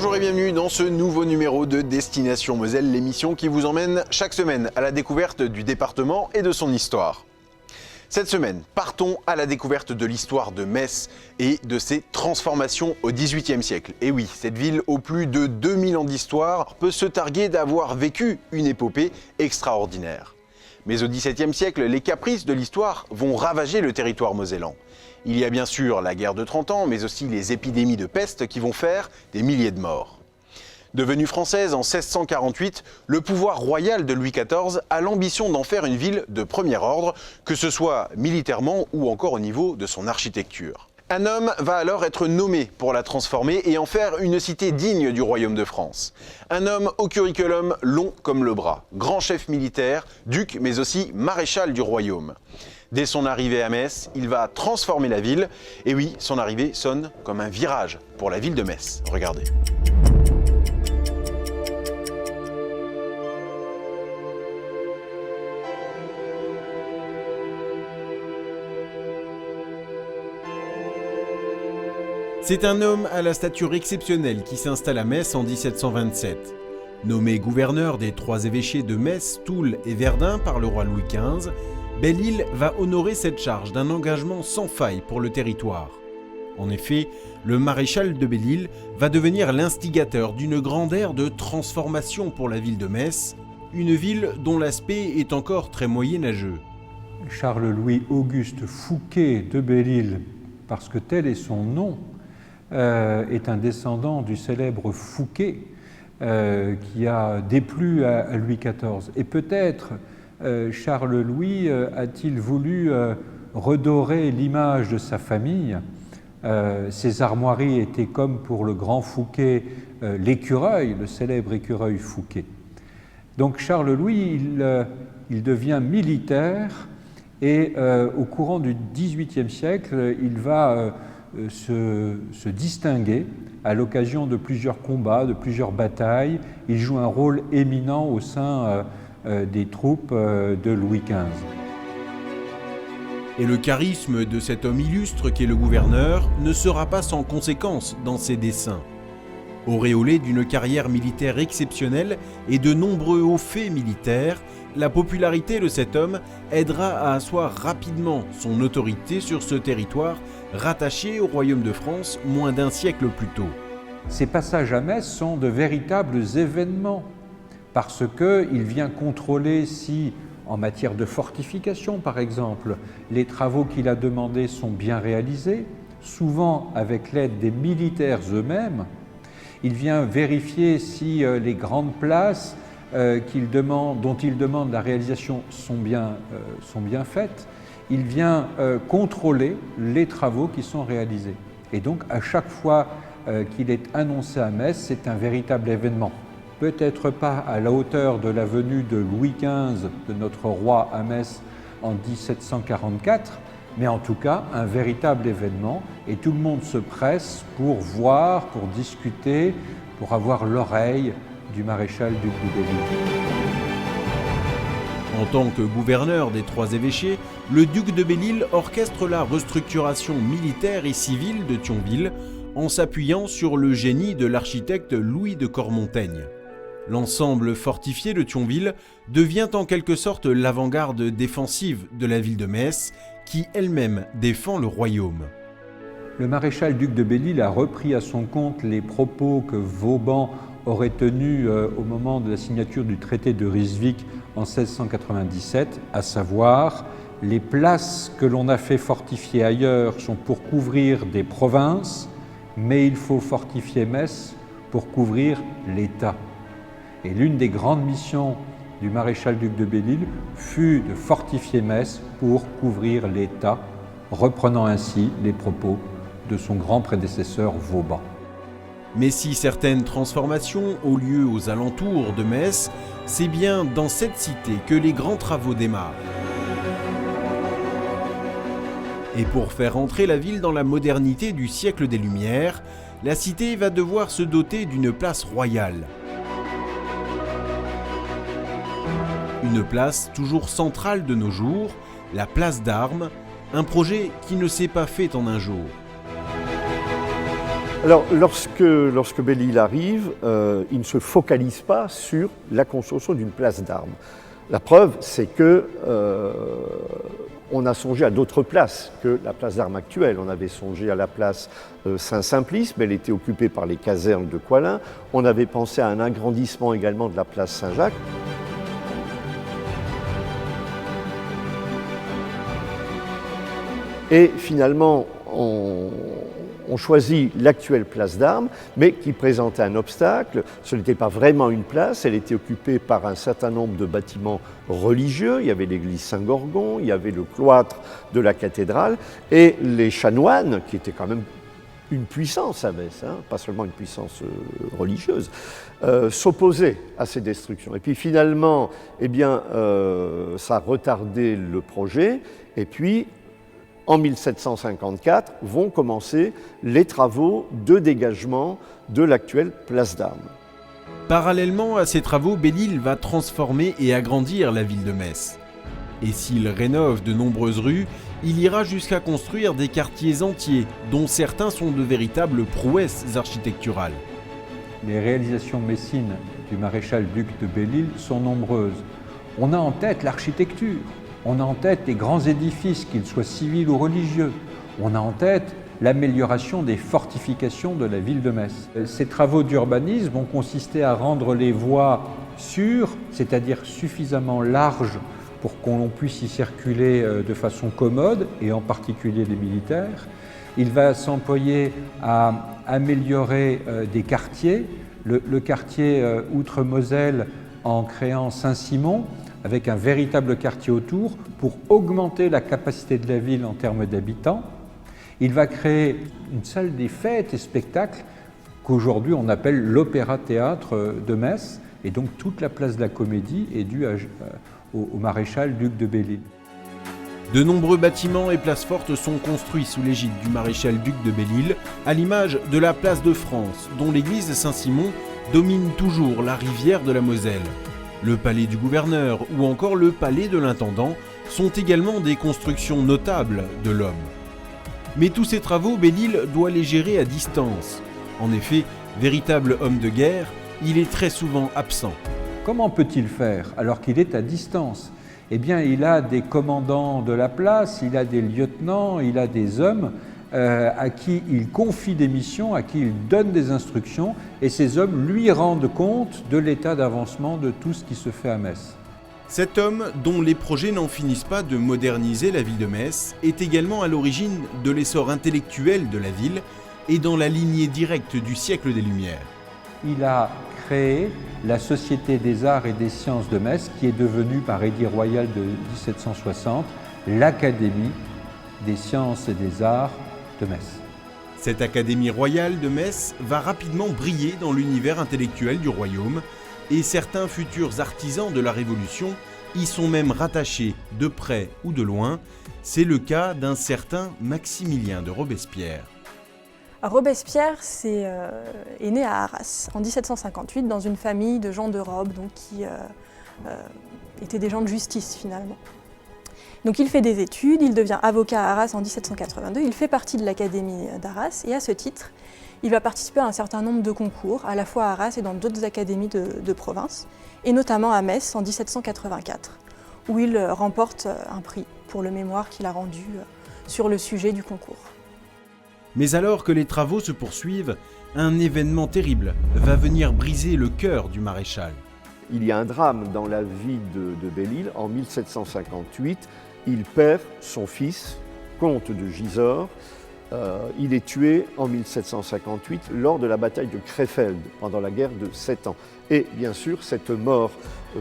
Bonjour et bienvenue dans ce nouveau numéro de Destination Moselle, l'émission qui vous emmène chaque semaine à la découverte du département et de son histoire. Cette semaine, partons à la découverte de l'histoire de Metz et de ses transformations au XVIIIe siècle. Et oui, cette ville aux plus de 2000 ans d'histoire peut se targuer d'avoir vécu une épopée extraordinaire. Mais au XVIIe siècle, les caprices de l'histoire vont ravager le territoire mosellan. Il y a bien sûr la guerre de 30 ans, mais aussi les épidémies de peste qui vont faire des milliers de morts. Devenue française en 1648, le pouvoir royal de Louis XIV a l'ambition d'en faire une ville de premier ordre, que ce soit militairement ou encore au niveau de son architecture. Un homme va alors être nommé pour la transformer et en faire une cité digne du royaume de France. Un homme au curriculum long comme le bras, grand chef militaire, duc mais aussi maréchal du royaume. Dès son arrivée à Metz, il va transformer la ville. Et oui, son arrivée sonne comme un virage pour la ville de Metz. Regardez. C'est un homme à la stature exceptionnelle qui s'installe à Metz en 1727. Nommé gouverneur des trois évêchés de Metz, Toul et Verdun par le roi Louis XV, Belle-Île va honorer cette charge d'un engagement sans faille pour le territoire. En effet, le maréchal de Belle-Île va devenir l'instigateur d'une grande ère de transformation pour la ville de Metz, une ville dont l'aspect est encore très moyenâgeux. Charles-Louis Auguste Fouquet de Belle-Île, parce que tel est son nom, est un descendant du célèbre Fouquet qui a déplu à Louis XIV. Et peut-être Charles-Louis a-t-il voulu redorer l'image de sa famille. Ses armoiries étaient comme pour le grand Fouquet l'écureuil, le célèbre écureuil Fouquet. Donc Charles-Louis, il devient militaire et au courant du XVIIIe siècle, il va se distinguer à l'occasion de plusieurs combats, de plusieurs batailles. Il joue un rôle éminent au sein des troupes de Louis XV. Et le charisme de cet homme illustre qu'est le gouverneur ne sera pas sans conséquence dans ses desseins. Auréolé d'une carrière militaire exceptionnelle et de nombreux hauts faits militaires, la popularité de cet homme aidera à asseoir rapidement son autorité sur ce territoire rattaché au royaume de France moins d'un siècle plus tôt. Ces passages à Metz sont de véritables événements parce qu'il vient contrôler si, en matière de fortification par exemple, les travaux qu'il a demandés sont bien réalisés, souvent avec l'aide des militaires eux-mêmes. Il vient vérifier si les grandes places dont il demande la réalisation sont bien faites. Il vient contrôler les travaux qui sont réalisés. Et donc, à chaque fois qu'il est annoncé à Metz, c'est un véritable événement. Peut-être pas à la hauteur de la venue de Louis XV, de notre roi à Metz en 1744, mais en tout cas un véritable événement et tout le monde se presse pour voir, pour discuter, pour avoir l'oreille du maréchal duc de Belle-Île. En tant que gouverneur des trois évêchés, le duc de Belle-Île orchestre la restructuration militaire et civile de Thionville en s'appuyant sur le génie de l'architecte Louis de Cormontaigne. L'ensemble fortifié de Thionville devient en quelque sorte l'avant-garde défensive de la ville de Metz, qui elle-même défend le royaume. Le maréchal duc de Belle-Île a repris à son compte les propos que Vauban aurait tenus au moment de la signature du traité de Ryswick en 1697, à savoir « les places que l'on a fait fortifier ailleurs sont pour couvrir des provinces, mais il faut fortifier Metz pour couvrir l'État ». Et l'une des grandes missions du maréchal duc de Belle-Île fut de fortifier Metz pour couvrir l'État, reprenant ainsi les propos de son grand prédécesseur Vauban. Mais si certaines transformations ont lieu aux alentours de Metz, c'est bien dans cette cité que les grands travaux démarrent. Et pour faire entrer la ville dans la modernité du siècle des Lumières, la cité va devoir se doter d'une place royale. Une place toujours centrale de nos jours, la place d'Armes, un projet qui ne s'est pas fait en un jour. Alors, lorsque Belle-Île arrive, il ne se focalise pas sur la construction d'une place d'armes. La preuve, c'est que on a songé à d'autres places que la place d'armes actuelle. On avait songé à la place Saint-Simplice, mais elle était occupée par les casernes de Coislin. On avait pensé à un agrandissement également de la place Saint-Jacques. Et finalement, on choisit l'actuelle place d'Armes, mais qui présentait un obstacle. Ce n'était pas vraiment une place, elle était occupée par un certain nombre de bâtiments religieux. Il y avait l'église Saint-Gorgon, il y avait le cloître de la cathédrale, et les chanoines, qui étaient quand même une puissance à Metz, pas seulement une puissance religieuse, s'opposaient à ces destructions. Et puis finalement, ça a retardé le projet, et puis en 1754, vont commencer les travaux de dégagement de l'actuelle place d'Armes. Parallèlement à ces travaux, Belle-Île va transformer et agrandir la ville de Metz. Et s'il rénove de nombreuses rues, il ira jusqu'à construire des quartiers entiers, dont certains sont de véritables prouesses architecturales. Les réalisations messines du maréchal-duc de Belle-Île sont nombreuses. On a en tête l'architecture. On a en tête les grands édifices, qu'ils soient civils ou religieux. On a en tête l'amélioration des fortifications de la ville de Metz. Ces travaux d'urbanisme ont consisté à rendre les voies sûres, c'est-à-dire suffisamment larges pour qu'on puisse y circuler de façon commode, et en particulier les militaires. Il va s'employer à améliorer des quartiers, le quartier Outre-Moselle en créant Saint-Simon, avec un véritable quartier autour, pour augmenter la capacité de la ville en termes d'habitants. Il va créer une salle des fêtes et spectacles qu'aujourd'hui on appelle l'Opéra-Théâtre de Metz, et donc toute la place de la Comédie est due au maréchal-duc de Belle-Île. De nombreux bâtiments et places fortes sont construits sous l'égide du maréchal-duc de Belle-Île, à l'image de la place de France, dont l'église Saint-Simon domine toujours la rivière de la Moselle. Le palais du gouverneur ou encore le palais de l'intendant sont également des constructions notables de l'homme. Mais tous ces travaux, Belle-Île doit les gérer à distance. En effet, véritable homme de guerre, il est très souvent absent. Comment peut-il faire alors qu'il est à distance ? Eh bien, il a des commandants de la place, il a des lieutenants, il a des hommes à qui il confie des missions, à qui il donne des instructions, et ces hommes lui rendent compte de l'état d'avancement de tout ce qui se fait à Metz. Cet homme, dont les projets n'en finissent pas de moderniser la ville de Metz, est également à l'origine de l'essor intellectuel de la ville et dans la lignée directe du siècle des Lumières. Il a créé la Société des arts et des sciences de Metz, qui est devenue, par édit royal de 1760, l'Académie des sciences et des arts de Metz. Cette Académie royale de Metz va rapidement briller dans l'univers intellectuel du royaume, et certains futurs artisans de la Révolution y sont même rattachés de près ou de loin. C'est le cas d'un certain Maximilien de Robespierre. Robespierre est né à Arras en 1758 dans une famille de gens de robe, donc qui étaient des gens de justice finalement. Donc il fait des études, il devient avocat à Arras en 1782, il fait partie de l'Académie d'Arras, et à ce titre, il va participer à un certain nombre de concours, à la fois à Arras et dans d'autres académies de province, et notamment à Metz en 1784, où il remporte un prix pour le mémoire qu'il a rendu sur le sujet du concours. Mais alors que les travaux se poursuivent, un événement terrible va venir briser le cœur du maréchal. Il y a un drame dans la vie de Belle-Île. En 1758, il perd son fils, comte de Gisors. Il est tué en 1758 lors de la bataille de Crefeld, pendant la guerre de 7 ans. Et bien sûr, cette mort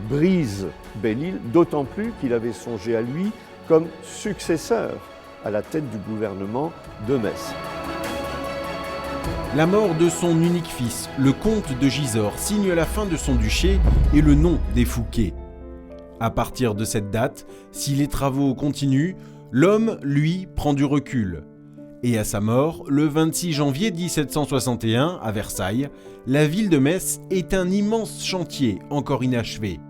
brise Belle-Île, d'autant plus qu'il avait songé à lui comme successeur à la tête du gouvernement de Metz. La mort de son unique fils, le comte de Gisors, signe la fin de son duché et le nom des Fouquet. À partir de cette date, si les travaux continuent, l'homme, lui, prend du recul. Et à sa mort, le 26 janvier 1761, à Versailles, la ville de Metz est un immense chantier encore inachevé.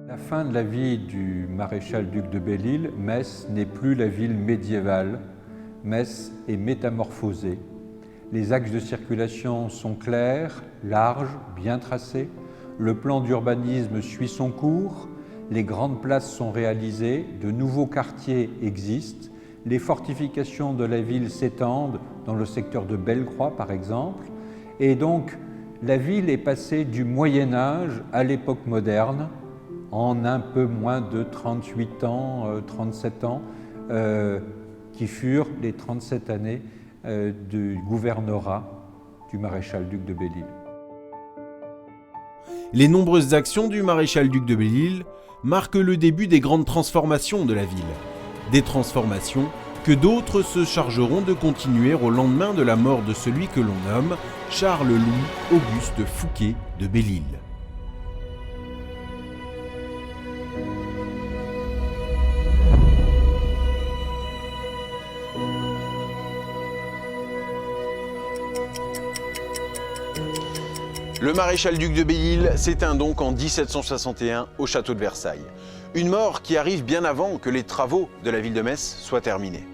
À la fin de la vie du maréchal-duc de Belle-Île, Metz n'est plus la ville médiévale. Metz est métamorphosée. Les axes de circulation sont clairs, larges, bien tracés. Le plan d'urbanisme suit son cours. Les grandes places sont réalisées. De nouveaux quartiers existent. Les fortifications de la ville s'étendent dans le secteur de Bellecroix, par exemple. Et donc, la ville est passée du Moyen-Âge à l'époque moderne en un peu moins de 38 ans, 37 ans, qui furent les 37 années du gouvernorat du maréchal-duc de Belle-Île. Les nombreuses actions du maréchal-duc de Belle-Île marquent le début des grandes transformations de la ville. Des transformations que d'autres se chargeront de continuer au lendemain de la mort de celui que l'on nomme Charles-Louis Auguste Fouquet de Belle-Île. Le maréchal-duc de Belle-Île s'éteint donc en 1761 au château de Versailles. Une mort qui arrive bien avant que les travaux de la ville de Metz soient terminés.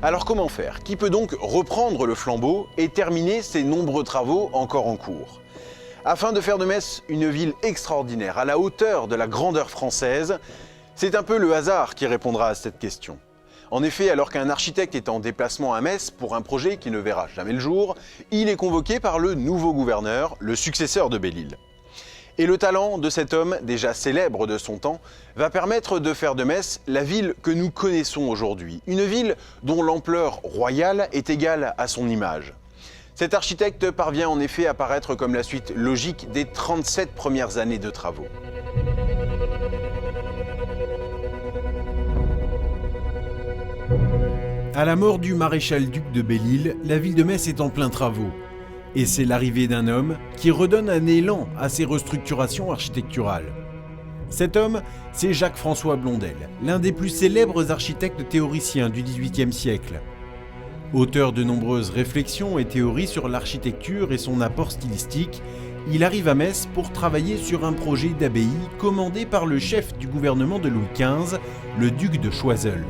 Alors comment faire? Qui peut donc reprendre le flambeau et terminer ces nombreux travaux encore en cours? Afin de faire de Metz une ville extraordinaire, à la hauteur de la grandeur française, c'est un peu le hasard qui répondra à cette question. En effet, alors qu'un architecte est en déplacement à Metz pour un projet qui ne verra jamais le jour, il est convoqué par le nouveau gouverneur, le successeur de Belle-Île. Et le talent de cet homme, déjà célèbre de son temps, va permettre de faire de Metz la ville que nous connaissons aujourd'hui. Une ville dont l'ampleur royale est égale à son image. Cet architecte parvient en effet à paraître comme la suite logique des 37 premières années de travaux. À la mort du maréchal-duc de Belle-Île, la ville de Metz est en plein travaux. Et c'est l'arrivée d'un homme qui redonne un élan à ces restructurations architecturales. Cet homme, c'est Jacques-François Blondel, l'un des plus célèbres architectes théoriciens du XVIIIe siècle. Auteur de nombreuses réflexions et théories sur l'architecture et son apport stylistique, il arrive à Metz pour travailler sur un projet d'abbaye commandé par le chef du gouvernement de Louis XV, le duc de Choiseul.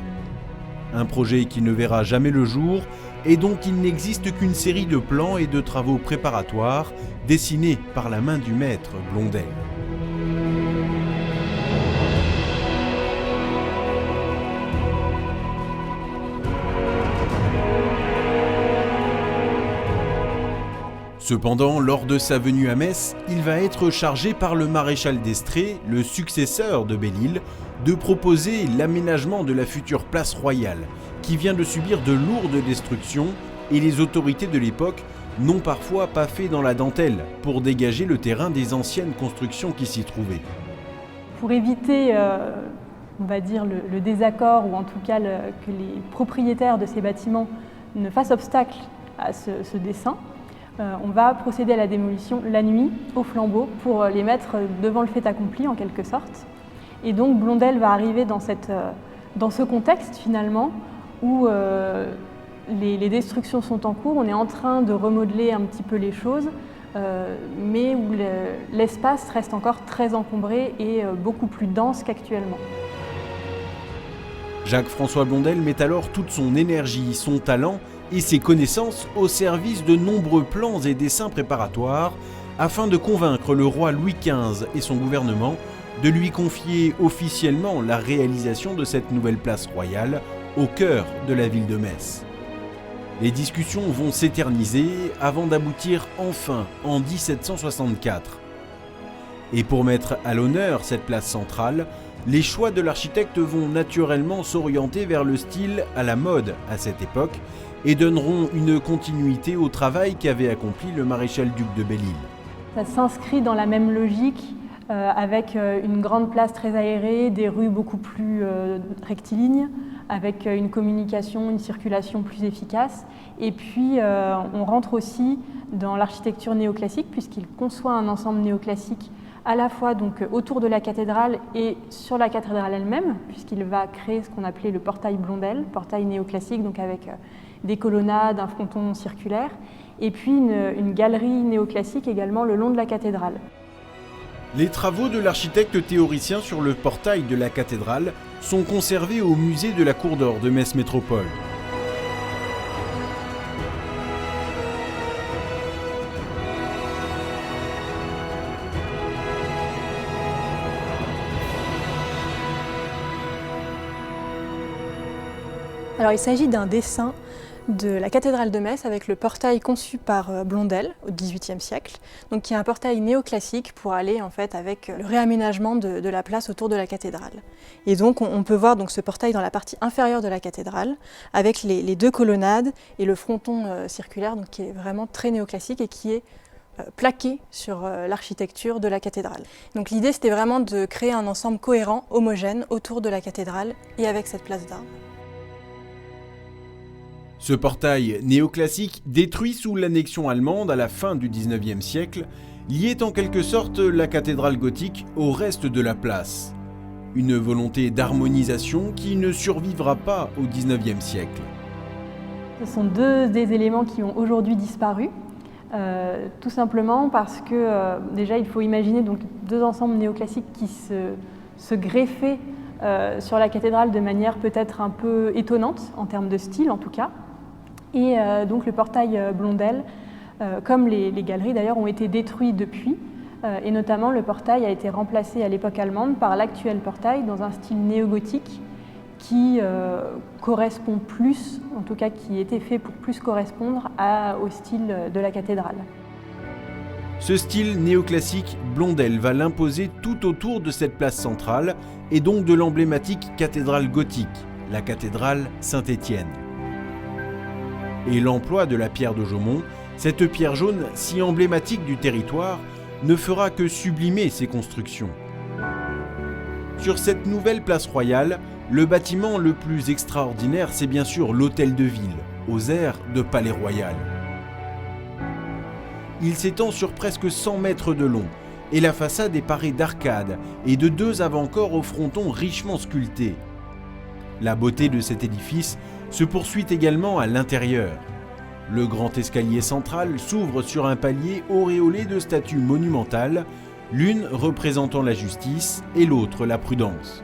Un projet qui ne verra jamais le jour et dont il n'existe qu'une série de plans et de travaux préparatoires dessinés par la main du maître Blondel. Cependant, lors de sa venue à Metz, il va être chargé par le maréchal d'Estrées, le successeur de Belle-Île, de proposer l'aménagement de la future place royale, qui vient de subir de lourdes destructions, et les autorités de l'époque n'ont parfois pas fait dans la dentelle pour dégager le terrain des anciennes constructions qui s'y trouvaient. Pour éviter, on va dire, le désaccord, ou en tout cas que les propriétaires de ces bâtiments ne fassent obstacle à ce dessin, on va procéder à la démolition la nuit au flambeau pour les mettre devant le fait accompli en quelque sorte. Et donc Blondel va arriver dans ce contexte finalement où les destructions sont en cours, on est en train de remodeler un petit peu les choses, mais où l'espace reste encore très encombré et beaucoup plus dense qu'actuellement. Jacques-François Blondel met alors toute son énergie, son talent et ses connaissances au service de nombreux plans et dessins préparatoires afin de convaincre le roi Louis XV et son gouvernement de lui confier officiellement la réalisation de cette nouvelle place royale au cœur de la ville de Metz. Les discussions vont s'éterniser avant d'aboutir enfin en 1764. Et pour mettre à l'honneur cette place centrale, les choix de l'architecte vont naturellement s'orienter vers le style à la mode à cette époque et donneront une continuité au travail qu'avait accompli le maréchal-duc de Belle-Île. Ça s'inscrit dans la même logique avec une grande place très aérée, des rues beaucoup plus rectilignes, avec une communication, une circulation plus efficace. Et puis on rentre aussi dans l'architecture néoclassique puisqu'il conçoit un ensemble néoclassique à la fois donc autour de la cathédrale et sur la cathédrale elle-même, puisqu'il va créer ce qu'on appelait le portail Blondel, portail néoclassique, donc avec des colonnades, un fronton circulaire, et puis une galerie néoclassique également le long de la cathédrale. Les travaux de l'architecte théoricien sur le portail de la cathédrale sont conservés au musée de la Cour d'Or de Metz Métropole. Alors il s'agit d'un dessin de la cathédrale de Metz avec le portail conçu par Blondel au XVIIIe siècle, donc qui est un portail néoclassique pour aller en fait avec le réaménagement de la place autour de la cathédrale. Et donc on peut voir donc ce portail dans la partie inférieure de la cathédrale avec les deux colonnades et le fronton circulaire donc qui est vraiment très néoclassique et qui est plaqué sur l'architecture de la cathédrale. Donc l'idée c'était vraiment de créer un ensemble cohérent, homogène autour de la cathédrale et avec cette place d'armes. Ce portail néoclassique, détruit sous l'annexion allemande à la fin du XIXe siècle, liait en quelque sorte la cathédrale gothique au reste de la place. Une volonté d'harmonisation qui ne survivra pas au XIXe siècle. Ce sont deux des éléments qui ont aujourd'hui disparu, tout simplement parce que déjà il faut imaginer donc deux ensembles néoclassiques qui se greffaient sur la cathédrale de manière peut-être un peu étonnante, en termes de style en tout cas. Et donc le portail Blondel, comme les galeries d'ailleurs, ont été détruits depuis. Et notamment le portail a été remplacé à l'époque allemande par l'actuel portail dans un style néo-gothique qui correspond plus, en tout cas qui était fait pour plus correspondre au style de la cathédrale. Ce style néoclassique, Blondel va l'imposer tout autour de cette place centrale et donc de l'emblématique cathédrale gothique, la cathédrale Saint-Étienne. Et l'emploi de la pierre de Jaumont, cette pierre jaune si emblématique du territoire, ne fera que sublimer ces constructions. Sur cette nouvelle place royale, le bâtiment le plus extraordinaire, c'est bien sûr l'hôtel de ville, aux airs de palais royal. Il s'étend sur presque 100 mètres de long, et la façade est parée d'arcades et de deux avant-corps au fronton richement sculptés. La beauté de cet édifice se poursuit également à l'intérieur. Le grand escalier central s'ouvre sur un palier auréolé de statues monumentales, l'une représentant la justice et l'autre la prudence.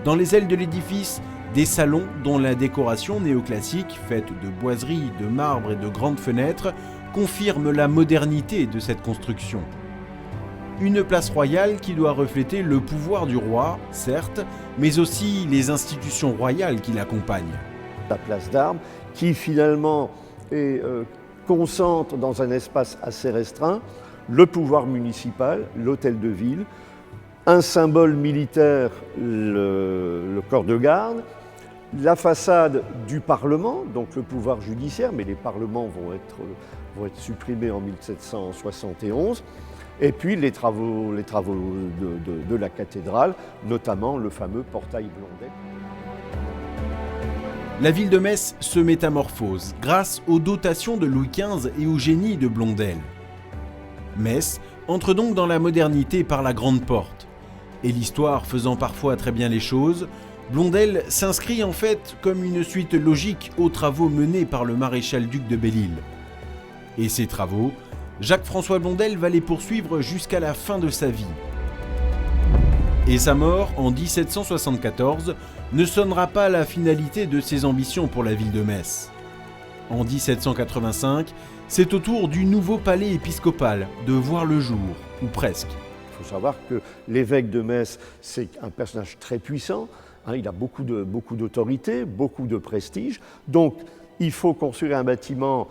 Dans les ailes de l'édifice, des salons dont la décoration néoclassique, faite de boiseries, de marbre et de grandes fenêtres, confirme la modernité de cette construction. Une place royale qui doit refléter le pouvoir du roi, certes, mais aussi les institutions royales qui l'accompagnent. La place d'Armes, qui finalement concentre dans un espace assez restreint le pouvoir municipal, l'hôtel de ville, un symbole militaire, le corps de garde, la façade du Parlement, donc le pouvoir judiciaire, mais les parlements vont être supprimés en 1771, et puis les travaux de la cathédrale, notamment le fameux portail Blondel. La ville de Metz se métamorphose grâce aux dotations de Louis XV et au génie de Blondel. Metz entre donc dans la modernité par la grande porte. Et l'histoire faisant parfois très bien les choses, Blondel s'inscrit en fait comme une suite logique aux travaux menés par le maréchal-duc de Belle-Île. Et ces travaux, Jacques-François Blondel va les poursuivre jusqu'à la fin de sa vie. Et sa mort, en 1774, ne sonnera pas la finalité de ses ambitions pour la ville de Metz. En 1785, c'est au tour du nouveau palais épiscopal de voir le jour, ou presque. Il faut savoir que l'évêque de Metz, c'est un personnage très puissant, il a beaucoup d'autorité, beaucoup de prestige, donc il faut construire un bâtiment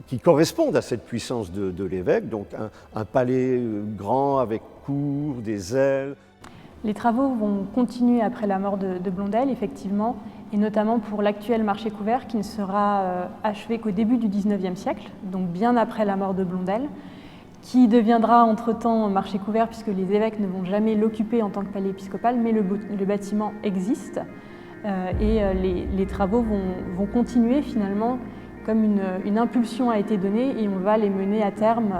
qui corresponde à cette puissance de l'évêque, donc un palais grand avec cour, des ailes. Les travaux vont continuer après la mort de Blondel, effectivement, et notamment pour l'actuel marché couvert qui ne sera achevé qu'au début du XIXe siècle, donc bien après la mort de Blondel, qui deviendra entre-temps marché couvert puisque les évêques ne vont jamais l'occuper en tant que palais épiscopal, mais le bâtiment existe et les travaux vont continuer finalement comme une impulsion a été donnée et on va les mener à terme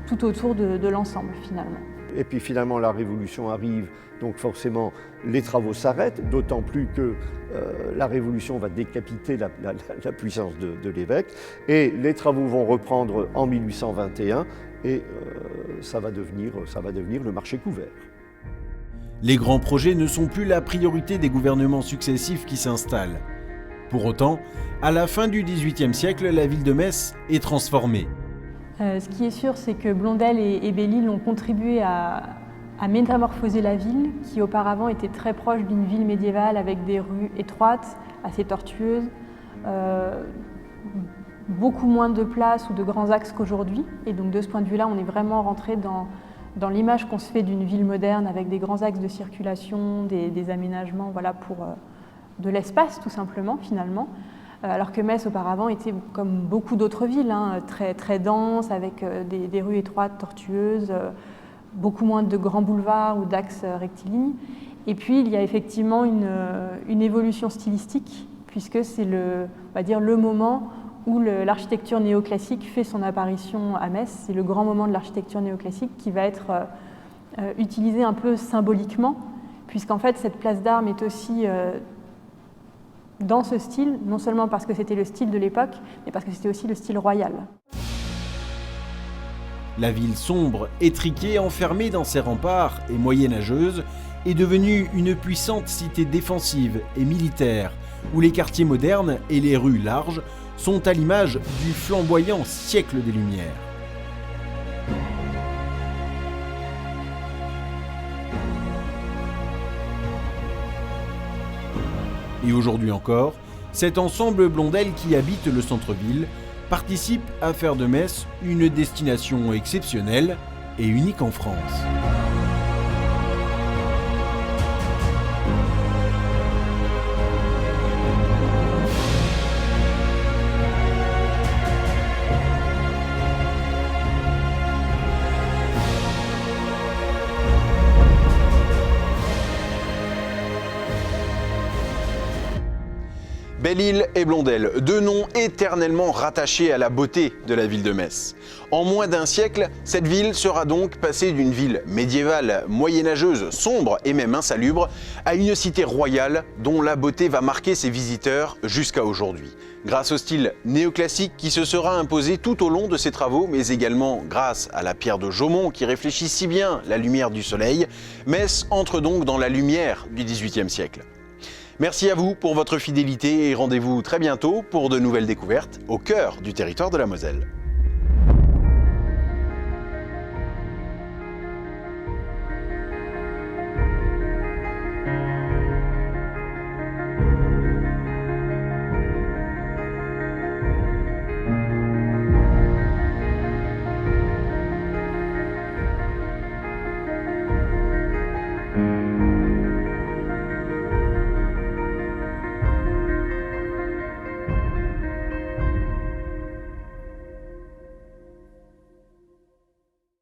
tout autour de l'ensemble finalement. Et puis finalement la Révolution arrive, donc forcément les travaux s'arrêtent, d'autant plus que la Révolution va décapiter la puissance de l'évêque et les travaux vont reprendre en 1821 et ça va devenir le marché couvert. Les grands projets ne sont plus la priorité des gouvernements successifs qui s'installent. Pour autant, à la fin du XVIIIe siècle, la ville de Metz est transformée. Ce qui est sûr, c'est que Blondel et Belle-Île ont contribué à a métamorphosé la ville, qui auparavant était très proche d'une ville médiévale avec des rues étroites, assez tortueuses, beaucoup moins de place ou de grands axes qu'aujourd'hui. Et donc de ce point de vue-là, on est vraiment rentré dans l'image qu'on se fait d'une ville moderne avec des grands axes de circulation, des aménagements voilà, pour de l'espace tout simplement finalement. Alors que Metz auparavant était comme beaucoup d'autres villes, hein, très, très dense, avec des rues étroites, tortueuses, beaucoup moins de grands boulevards ou d'axes rectilignes. Et puis il y a effectivement une évolution stylistique, puisque c'est on va dire, le moment où l'architecture néoclassique fait son apparition à Metz. C'est le grand moment de l'architecture néoclassique qui va être utilisé un peu symboliquement, puisqu'en fait cette place d'Armes est aussi dans ce style, non seulement parce que c'était le style de l'époque, mais parce que c'était aussi le style royal. La ville sombre, étriquée, enfermée dans ses remparts et moyenâgeuse, est devenue une puissante cité défensive et militaire, où les quartiers modernes et les rues larges sont à l'image du flamboyant siècle des Lumières. Et aujourd'hui encore, cet ensemble Blondel qui habite le centre-ville participe à faire de Metz une destination exceptionnelle et unique en France. Belle-Île et Blondel, deux noms éternellement rattachés à la beauté de la ville de Metz. En moins d'un siècle, cette ville sera donc passée d'une ville médiévale, moyenâgeuse, sombre et même insalubre, à une cité royale dont la beauté va marquer ses visiteurs jusqu'à aujourd'hui. Grâce au style néoclassique qui se sera imposé tout au long de ses travaux, mais également grâce à la pierre de Jaumont qui réfléchit si bien la lumière du soleil, Metz entre donc dans la lumière du XVIIIe siècle. Merci à vous pour votre fidélité et rendez-vous très bientôt pour de nouvelles découvertes au cœur du territoire de la Moselle.